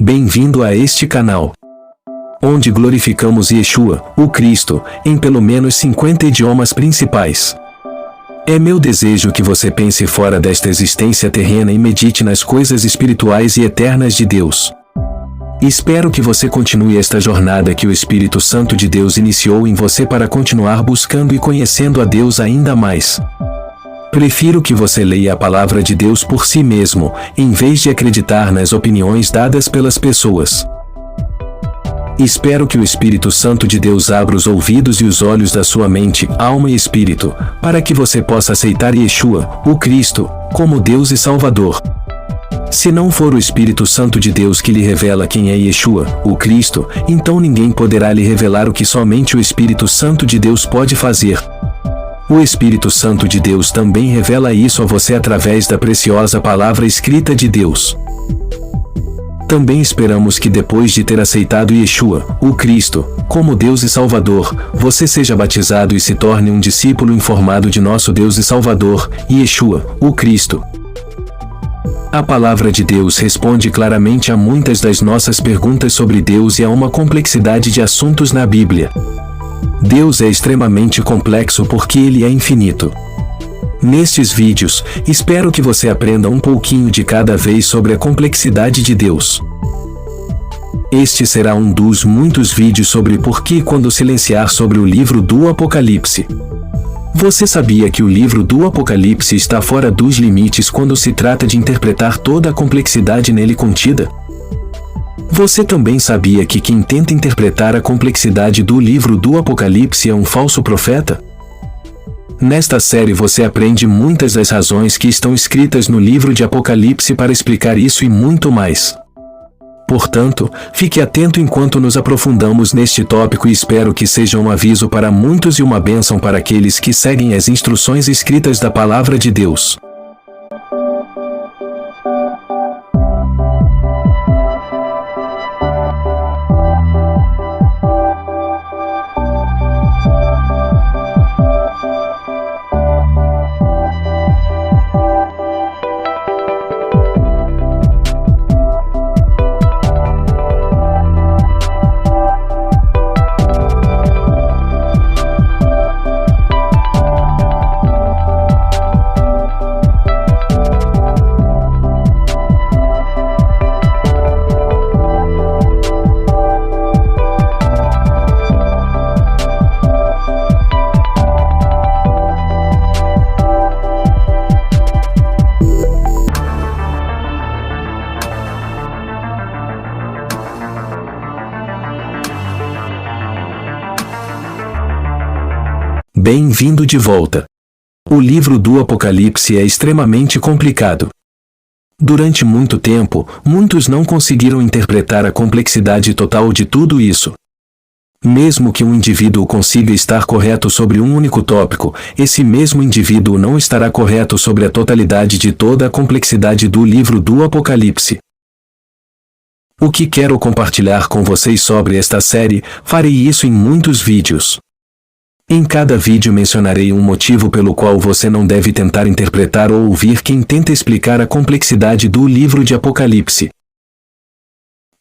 Bem-vindo a este canal, onde glorificamos Yeshua, o Cristo, em pelo menos 50 idiomas principais. É meu desejo que você pense fora desta existência terrena e medite nas coisas espirituais e eternas de Deus. Espero que você continue esta jornada que o Espírito Santo de Deus iniciou em você para continuar buscando e conhecendo a Deus ainda mais. Prefiro que você leia a palavra de Deus por si mesmo, em vez de acreditar nas opiniões dadas pelas pessoas. Espero que o Espírito Santo de Deus abra os ouvidos e os olhos da sua mente, alma e espírito, para que você possa aceitar Yeshua, o Cristo, como Deus e Salvador. Se não for o Espírito Santo de Deus que lhe revela quem é Yeshua, o Cristo, então ninguém poderá lhe revelar o que somente o Espírito Santo de Deus pode fazer. O Espírito Santo de Deus também revela isso a você através da preciosa palavra escrita de Deus. Também esperamos que depois de ter aceitado Yeshua, o Cristo, como Deus e Salvador, você seja batizado e se torne um discípulo informado de nosso Deus e Salvador, Yeshua, o Cristo. A palavra de Deus responde claramente a muitas das nossas perguntas sobre Deus e a uma complexidade de assuntos na Bíblia. Deus é extremamente complexo porque Ele é infinito. Nestes vídeos, espero que você aprenda um pouquinho de cada vez sobre a complexidade de Deus. Este será um dos muitos vídeos sobre por que quando silenciar sobre o livro do Apocalipse. Você sabia que o livro do Apocalipse está fora dos limites quando se trata de interpretar toda a complexidade nele contida? Você também sabia que quem tenta interpretar a complexidade do livro do Apocalipse é um falso profeta? Nesta série você aprende muitas das razões que estão escritas no livro de Apocalipse para explicar isso e muito mais. Portanto, fique atento enquanto nos aprofundamos neste tópico e espero que seja um aviso para muitos e uma bênção para aqueles que seguem as instruções escritas da Palavra de Deus. Bem-vindo de volta. O livro do Apocalipse é extremamente complicado. Durante muito tempo, muitos não conseguiram interpretar a complexidade total de tudo isso. Mesmo que um indivíduo consiga estar correto sobre um único tópico, esse mesmo indivíduo não estará correto sobre a totalidade de toda a complexidade do livro do Apocalipse. O que quero compartilhar com vocês sobre esta série, farei isso em muitos vídeos. Em cada vídeo mencionarei um motivo pelo qual você não deve tentar interpretar ou ouvir quem tenta explicar a complexidade do livro de Apocalipse.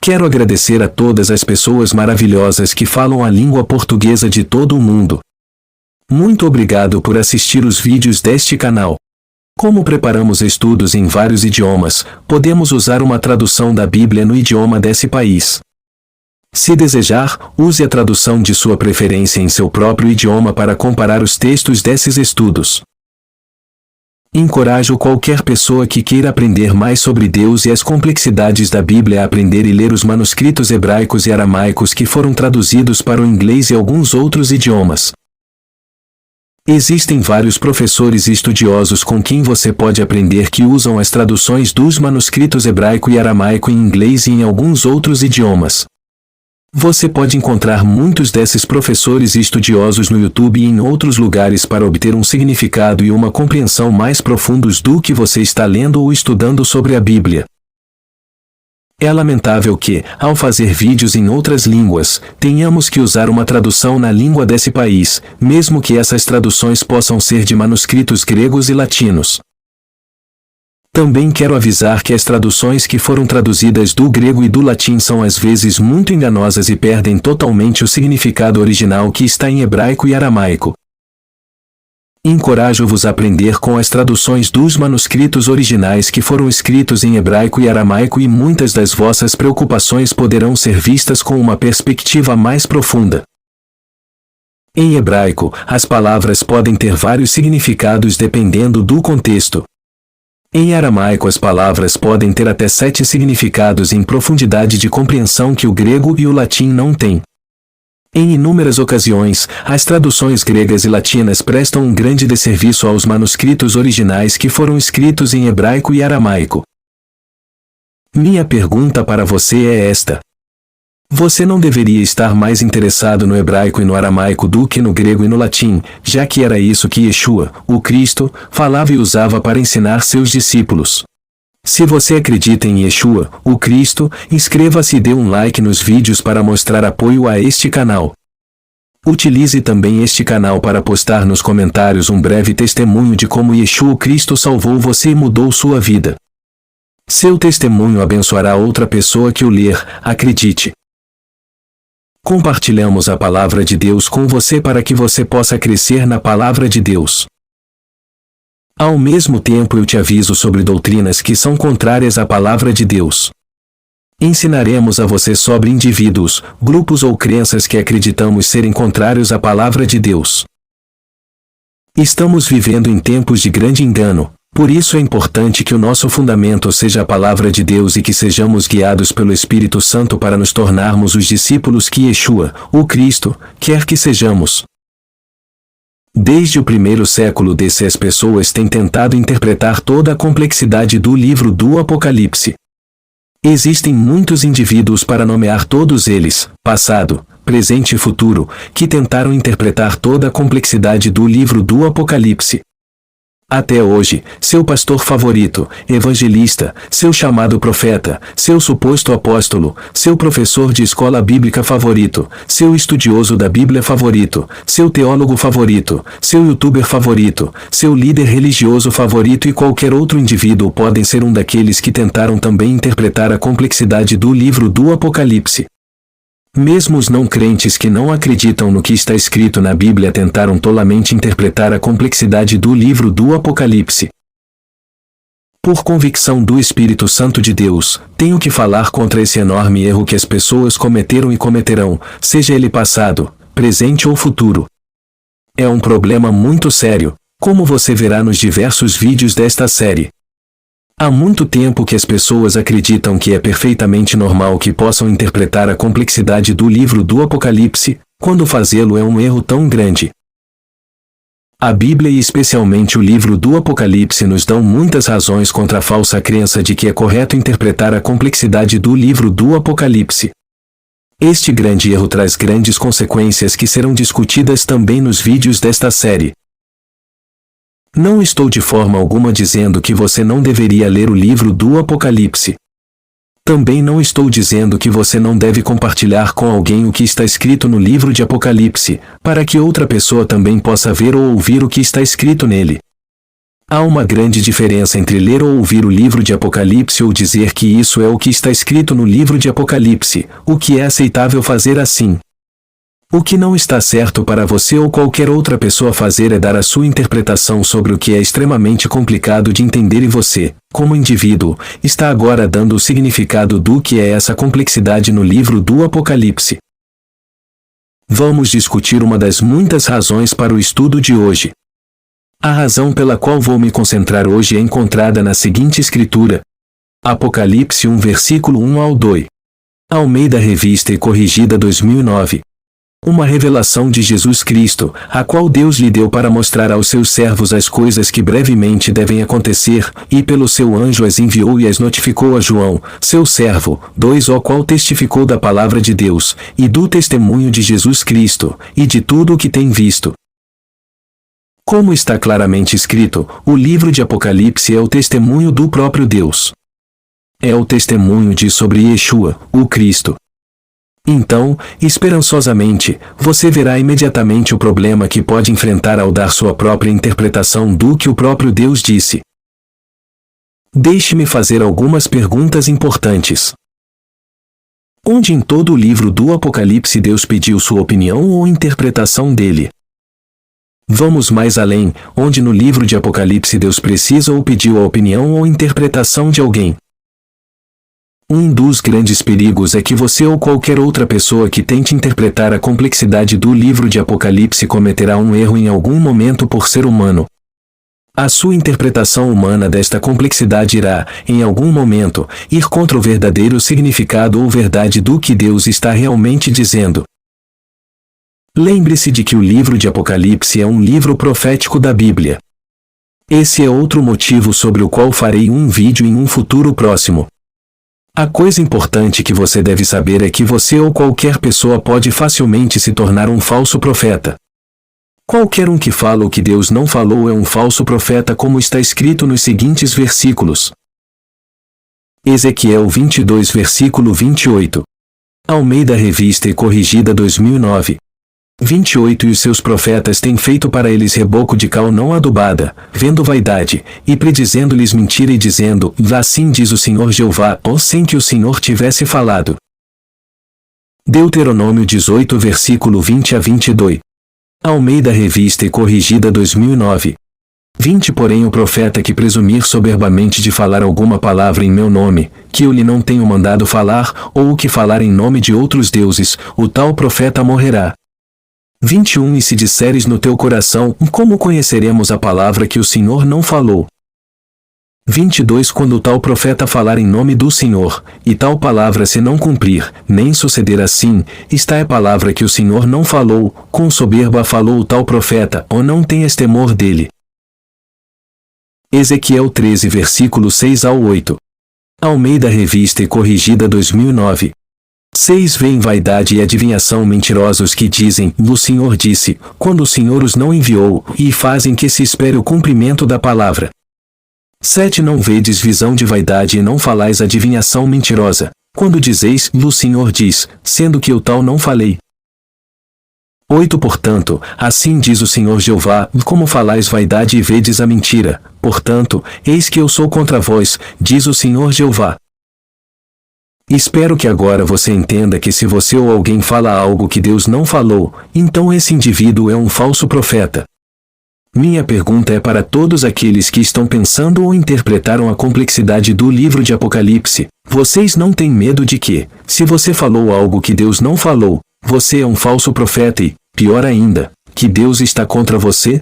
Quero agradecer a todas as pessoas maravilhosas que falam a língua portuguesa de todo o mundo. Muito obrigado por assistir os vídeos deste canal. Como preparamos estudos em vários idiomas, podemos usar uma tradução da Bíblia no idioma desse país. Se desejar, use a tradução de sua preferência em seu próprio idioma para comparar os textos desses estudos. Encorajo qualquer pessoa que queira aprender mais sobre Deus e as complexidades da Bíblia a aprender e ler os manuscritos hebraicos e aramaicos que foram traduzidos para o inglês e alguns outros idiomas. Existem vários professores e estudiosos com quem você pode aprender que usam as traduções dos manuscritos hebraico e aramaico em inglês e em alguns outros idiomas. Você pode encontrar muitos desses professores e estudiosos no YouTube e em outros lugares para obter um significado e uma compreensão mais profundos do que você está lendo ou estudando sobre a Bíblia. É lamentável que, ao fazer vídeos em outras línguas, tenhamos que usar uma tradução na língua desse país, mesmo que essas traduções possam ser de manuscritos gregos e latinos. Também quero avisar que as traduções que foram traduzidas do grego e do latim são às vezes muito enganosas e perdem totalmente o significado original que está em hebraico e aramaico. Encorajo-vos a aprender com as traduções dos manuscritos originais que foram escritos em hebraico e aramaico, e muitas das vossas preocupações poderão ser vistas com uma perspectiva mais profunda. Em hebraico, as palavras podem ter vários significados dependendo do contexto. Em aramaico, as palavras podem ter até 7 significados em profundidade de compreensão que o grego e o latim não têm. Em inúmeras ocasiões, as traduções gregas e latinas prestam um grande desserviço aos manuscritos originais que foram escritos em hebraico e aramaico. Minha pergunta para você é esta: você não deveria estar mais interessado no hebraico e no aramaico do que no grego e no latim, já que era isso que Yeshua, o Cristo, falava e usava para ensinar seus discípulos? Se você acredita em Yeshua, o Cristo, inscreva-se e dê um like nos vídeos para mostrar apoio a este canal. Utilize também este canal para postar nos comentários um breve testemunho de como Yeshua o Cristo salvou você e mudou sua vida. Seu testemunho abençoará outra pessoa que o ler, acredite. Compartilhamos a palavra de Deus com você para que você possa crescer na palavra de Deus. Ao mesmo tempo, eu te aviso sobre doutrinas que são contrárias à palavra de Deus. Ensinaremos a você sobre indivíduos, grupos ou crenças que acreditamos serem contrários à palavra de Deus. Estamos vivendo em tempos de grande engano, por isso é importante que o nosso fundamento seja a palavra de Deus e que sejamos guiados pelo Espírito Santo para nos tornarmos os discípulos que Yeshua, o Cristo, quer que sejamos. Desde o primeiro século DC, as pessoas têm tentado interpretar toda a complexidade do livro do Apocalipse. Existem muitos indivíduos para nomear todos eles, passado, presente e futuro, que tentaram interpretar toda a complexidade do livro do Apocalipse. Até hoje, seu pastor favorito, evangelista, seu chamado profeta, seu suposto apóstolo, seu professor de escola bíblica favorito, seu estudioso da Bíblia favorito, seu teólogo favorito, seu youtuber favorito, seu líder religioso favorito e qualquer outro indivíduo podem ser um daqueles que tentaram também interpretar a complexidade do livro do Apocalipse. Mesmo os não crentes que não acreditam no que está escrito na Bíblia tentaram tolamente interpretar a complexidade do livro do Apocalipse. Por convicção do Espírito Santo de Deus, tenho que falar contra esse enorme erro que as pessoas cometeram e cometerão, seja ele passado, presente ou futuro. É um problema muito sério, como você verá nos diversos vídeos desta série. Há muito tempo que as pessoas acreditam que é perfeitamente normal que possam interpretar a complexidade do livro do Apocalipse, quando fazê-lo é um erro tão grande. A Bíblia e especialmente o livro do Apocalipse nos dão muitas razões contra a falsa crença de que é correto interpretar a complexidade do livro do Apocalipse. Este grande erro traz grandes consequências que serão discutidas também nos vídeos desta série. Não estou de forma alguma dizendo que você não deveria ler o livro do Apocalipse. Também não estou dizendo que você não deve compartilhar com alguém o que está escrito no livro de Apocalipse, para que outra pessoa também possa ver ou ouvir o que está escrito nele. Há uma grande diferença entre ler ou ouvir o livro de Apocalipse ou dizer que isso é o que está escrito no livro de Apocalipse, o que é aceitável fazer assim. O que não está certo para você ou qualquer outra pessoa fazer é dar a sua interpretação sobre o que é extremamente complicado de entender e você, como indivíduo, está agora dando o significado do que é essa complexidade no livro do Apocalipse. Vamos discutir uma das muitas razões para o estudo de hoje. A razão pela qual vou me concentrar hoje é encontrada na seguinte escritura. Apocalipse 1 versículo 1 ao 2. Almeida Revista e Corrigida 2009. Uma revelação de Jesus Cristo, a qual Deus lhe deu para mostrar aos seus servos as coisas que brevemente devem acontecer, e pelo seu anjo as enviou e as notificou a João, seu servo, ao qual testificou da palavra de Deus, e do testemunho de Jesus Cristo, e de tudo o que tem visto. Como está claramente escrito, o livro de Apocalipse é o testemunho do próprio Deus. É o testemunho sobre Yeshua, o Cristo. Então, esperançosamente, você verá imediatamente o problema que pode enfrentar ao dar sua própria interpretação do que o próprio Deus disse. Deixe-me fazer algumas perguntas importantes. Onde em todo o livro do Apocalipse Deus pediu sua opinião ou interpretação dele? Vamos mais além, onde no livro de Apocalipse Deus precisa ou pediu a opinião ou interpretação de alguém? Um dos grandes perigos é que você ou qualquer outra pessoa que tente interpretar a complexidade do livro de Apocalipse cometerá um erro em algum momento por ser humano. A sua interpretação humana desta complexidade irá, em algum momento, ir contra o verdadeiro significado ou verdade do que Deus está realmente dizendo. Lembre-se de que o livro de Apocalipse é um livro profético da Bíblia. Esse é outro motivo sobre o qual farei um vídeo em um futuro próximo. A coisa importante que você deve saber é que você ou qualquer pessoa pode facilmente se tornar um falso profeta. Qualquer um que fala o que Deus não falou é um falso profeta, como está escrito nos seguintes versículos. Ezequiel 22 versículo 28. Almeida Revista e Corrigida 2009. 28 E os seus profetas têm feito para eles reboco de cal não adubada, vendo vaidade, e predizendo-lhes mentira e dizendo, assim diz o Senhor Jeová, ou sem que o Senhor tivesse falado. Deuteronômio 18 versículo 20 a 22. Almeida Revista e Corrigida 2009. 20 Porém o profeta que presumir soberbamente de falar alguma palavra em meu nome, que eu lhe não tenho mandado falar, ou o que falar em nome de outros deuses, o tal profeta morrerá. 21 E se disseres no teu coração, como conheceremos a palavra que o Senhor não falou? 22 Quando o tal profeta falar em nome do Senhor, e tal palavra se não cumprir, nem suceder assim, esta é palavra que o Senhor não falou, com soberba falou o tal profeta, ou não tenhas temor dele. Ezequiel 13 versículo 6 ao 8. Almeida Revista e Corrigida 2009. 6 Vêem vaidade e adivinhação mentirosos que dizem, o Senhor disse, quando o Senhor os não enviou, e fazem que se espere o cumprimento da palavra. 7 Não vedes visão de vaidade e não falais adivinhação mentirosa, quando dizeis, o Senhor diz, sendo que eu tal não falei. 8 Portanto, assim diz o Senhor Jeová, como falais vaidade e vedes a mentira, portanto, eis que eu sou contra vós, diz o Senhor Jeová. Espero que agora você entenda que se você ou alguém fala algo que Deus não falou, então esse indivíduo é um falso profeta. Minha pergunta é para todos aqueles que estão pensando ou interpretaram a complexidade do livro de Apocalipse. Vocês não têm medo de que, se você falou algo que Deus não falou, você é um falso profeta e, pior ainda, que Deus está contra você?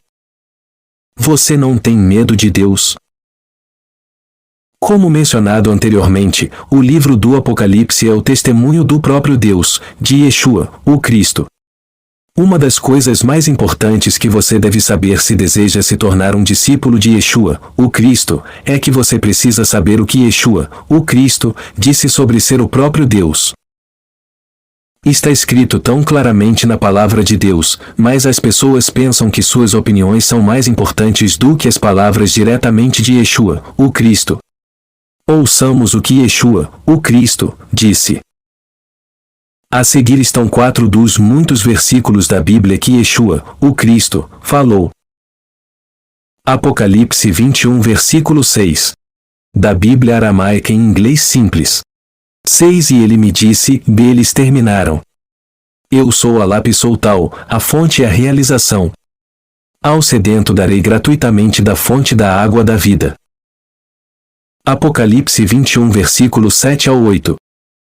Você não tem medo de Deus? Como mencionado anteriormente, o livro do Apocalipse é o testemunho do próprio Deus, de Yeshua, o Cristo. Uma das coisas mais importantes que você deve saber se deseja se tornar um discípulo de Yeshua, o Cristo, é que você precisa saber o que Yeshua, o Cristo, disse sobre ser o próprio Deus. Está escrito tão claramente na palavra de Deus, mas as pessoas pensam que suas opiniões são mais importantes do que as palavras diretamente de Yeshua, o Cristo. Ouçamos o que Yeshua, o Cristo, disse. A seguir estão 4 dos muitos versículos da Bíblia que Yeshua, o Cristo, falou. Apocalipse 21 versículo 6. Da Bíblia aramaica em inglês simples. 6 E ele me disse, eles terminaram. Eu sou a lápis soltal, a fonte e a realização. Ao sedento darei gratuitamente da fonte da água da vida. Apocalipse 21 versículo 7 ao 8.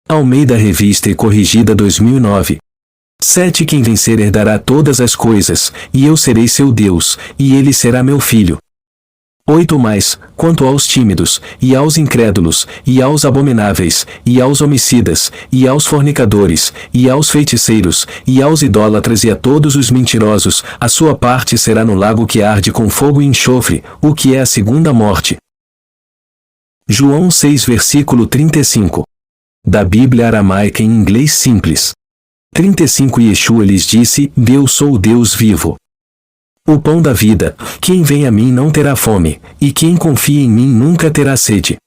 Almeida Revista e Corrigida 2009. 7 Quem vencer herdará todas as coisas, e eu serei seu Deus, e ele será meu filho. 8 Mais, quanto aos tímidos, e aos incrédulos, e aos abomináveis, e aos homicidas, e aos fornicadores, e aos feiticeiros, e aos idólatras e a todos os mentirosos, a sua parte será no lago que arde com fogo e enxofre, o que é a segunda morte. João 6 versículo 35. Da Bíblia aramaica em inglês simples. 35 Yeshua lhes disse, eu sou o Deus vivo. O pão da vida, quem vem a mim não terá fome, e quem confia em mim nunca terá sede.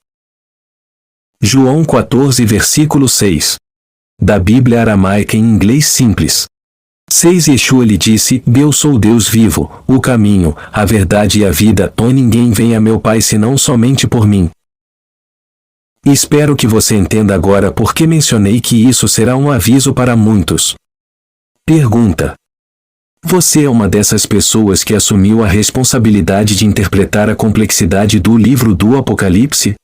João 14 versículo 6. Da Bíblia aramaica em inglês simples. 6 Yeshua lhe disse, eu sou o Deus vivo, o caminho, a verdade e a vida, ninguém vem a meu Pai senão somente por mim. Espero que você entenda agora por que mencionei que isso será um aviso para muitos. Pergunta: você é uma dessas pessoas que assumiu a responsabilidade de interpretar a complexidade do livro do Apocalipse?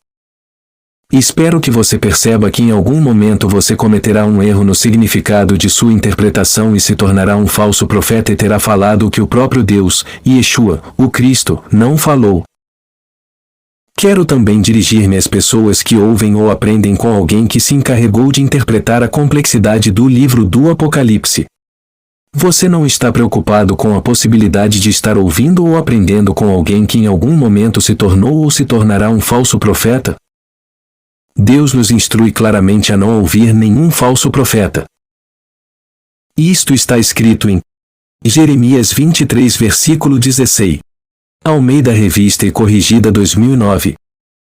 Espero que você perceba que em algum momento você cometerá um erro no significado de sua interpretação e se tornará um falso profeta e terá falado o que o próprio Deus, Yeshua, o Cristo, não falou. Quero também dirigir-me às pessoas que ouvem ou aprendem com alguém que se encarregou de interpretar a complexidade do livro do Apocalipse. Você não está preocupado com a possibilidade de estar ouvindo ou aprendendo com alguém que em algum momento se tornou ou se tornará um falso profeta? Deus nos instrui claramente a não ouvir nenhum falso profeta. Isto está escrito em Jeremias 23, versículo 16. Almeida Revista e Corrigida 2009.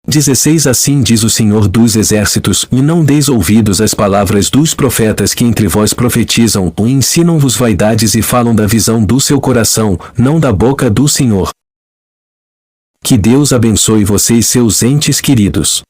16 Assim diz o Senhor dos Exércitos, e não deis ouvidos às palavras dos profetas que entre vós profetizam ou ensinam-vos vaidades e falam da visão do seu coração, não da boca do Senhor. Que Deus abençoe você e seus entes queridos.